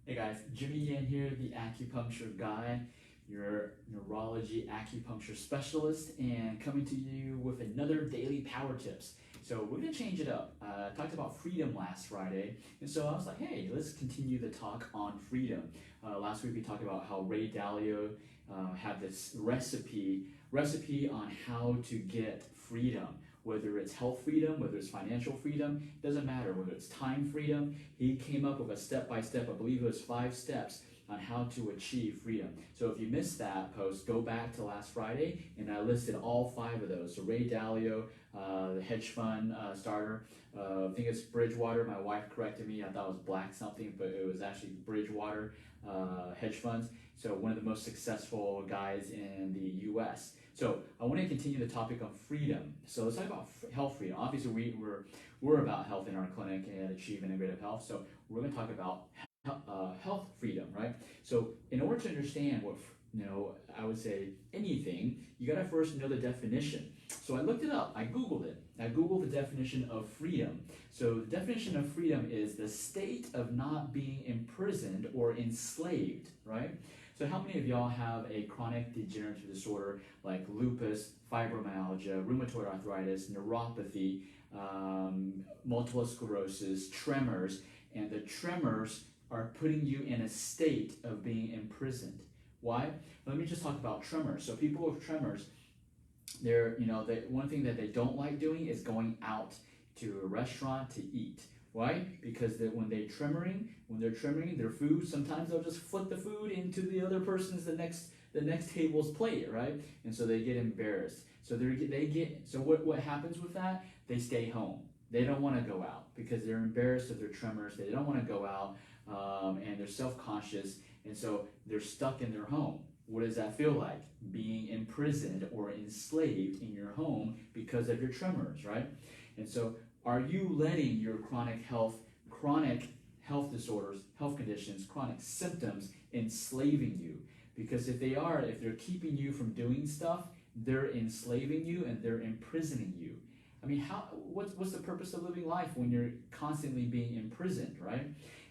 Hey guys, Jimmy Yan here, the acupuncture guy, your neurology acupuncture specialist, and coming to you with another daily power tips. So we're gonna change it up. Talked about freedom last Friday, and so I was like, hey, let's continue the talk on freedom. Last week we talked about how Ray Dalio had this recipe on how to get freedom. Whether it's health freedom, whether it's financial freedom, doesn't matter. Whether it's time freedom, he came up with a step-by-step, I believe it was 5 steps on how to achieve freedom. So if you missed that post, go back to last Friday, and I listed all 5 of those. So Ray Dalio, the hedge fund starter, I think it's Bridgewater. My wife corrected me. I thought it was Black something, but it was actually Bridgewater hedge funds. So one of the most successful guys in the U.S. So I want to continue the topic on freedom. So let's talk about health freedom. Obviously, we're about health in our clinic and achieve integrative health. So we're going to talk about health freedom, right? So in order to understand what I would say anything, you got to first know the definition. So I looked it up. I Googled it. I Googled the definition of freedom. So the definition of freedom is the state of not being imprisoned or enslaved, right? So how many of y'all have a chronic degenerative disorder like lupus, fibromyalgia, rheumatoid arthritis, neuropathy, multiple sclerosis, tremors, and the tremors are putting you in a state of being imprisoned? Why? Let me just talk about tremors. So people with tremors, one thing that they don't like doing is going out to a restaurant to eat. Why? Because when they're tremoring their food, sometimes they'll just flip the food into the other person's the next table's plate, right? And so they get embarrassed. So what happens with that? They stay home. They don't want to go out because they're embarrassed of their tremors. They don't want to go out, and they're self-conscious, and so they're stuck in their home. What does that feel like? Being imprisoned or enslaved in your home because of your tremors, right? And so are you letting your chronic health disorders, health conditions, chronic symptoms enslaving you? Because if they're keeping you from doing stuff, they're enslaving you and they're imprisoning you. I mean, what's the purpose of living life when you're constantly being imprisoned, right?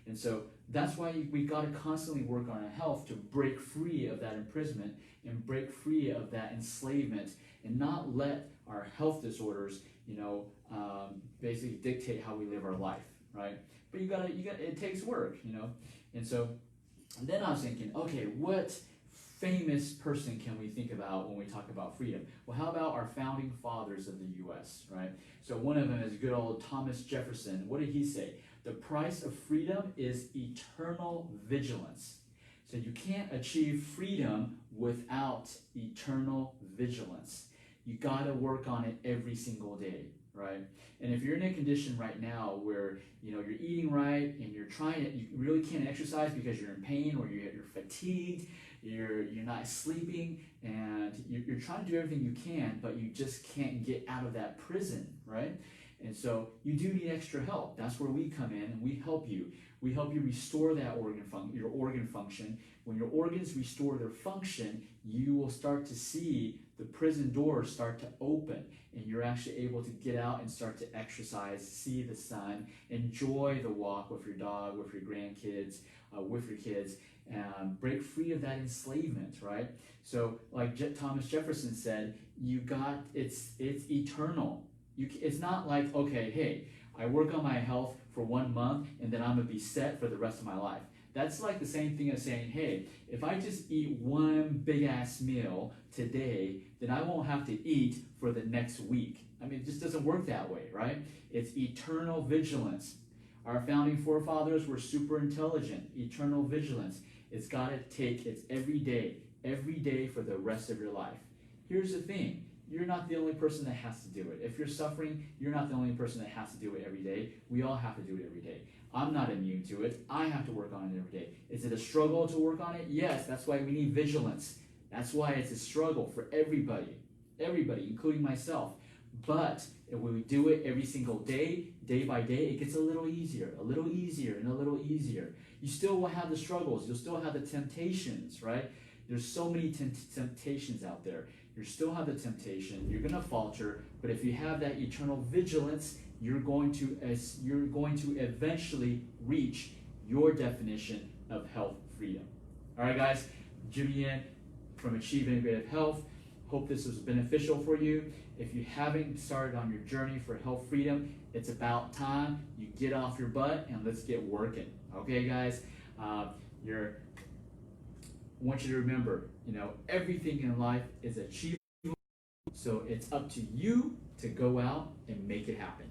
And so that's why we got to constantly work on our health to break free of that imprisonment and break free of that enslavement and not let our health disorders, basically dictate how we live our life, right? But it takes work, And so then I was thinking, okay, what famous person can we think about when we talk about freedom? Well, how about our founding fathers of the U.S., right? So one of them is good old Thomas Jefferson. What did he say? The price of freedom is eternal vigilance. So you can't achieve freedom without eternal vigilance. You got to work on it every single day, right? And if you're in a condition right now where you're eating right and you really can't exercise because you're in pain or you're fatigued, you're not sleeping, and you're trying to do everything you can, but you just can't get out of that prison, right? And so you do need extra help. That's where we come in and we help you. We help you restore that your organ function. When your organs restore their function, you will start to see the prison doors start to open, and you're actually able to get out and start to exercise, see the sun, enjoy the walk with your dog, with your grandkids, with your kids, and break free of that enslavement, right? So like Thomas Jefferson said, it's eternal. It's not like, okay, hey, I work on my health for 1 month and then I'm going to be set for the rest of my life. That's like the same thing as saying, hey, if I just eat one big ass meal today, then I won't have to eat for the next week. I mean, it just doesn't work that way, right? It's eternal vigilance. Our founding forefathers were super intelligent. Eternal vigilance. It's every day for the rest of your life. Here's the thing. You're not the only person that has to do it. If you're suffering, you're not the only person that has to do it every day. We all have to do it every day. I'm not immune to it. I have to work on it every day. Is it a struggle to work on it? Yes, that's why we need vigilance. That's why it's a struggle for everybody, including myself. But if we do it every single day, day by day, it gets a little easier, and a little easier. You still will have the struggles. You'll still have the temptations, right? There's so many temptations out there. You still have the temptation. You're going to falter, but if you have that eternal vigilance, you're going to eventually reach your definition of health freedom. All right, guys, Jimmy in from Achieve Integrative Health. Hope this was beneficial for you. If you haven't started on your journey for health freedom, it's about time you get off your butt and let's get working. Okay, guys? I want you to remember, everything in life is achievable, so it's up to you to go out and make it happen.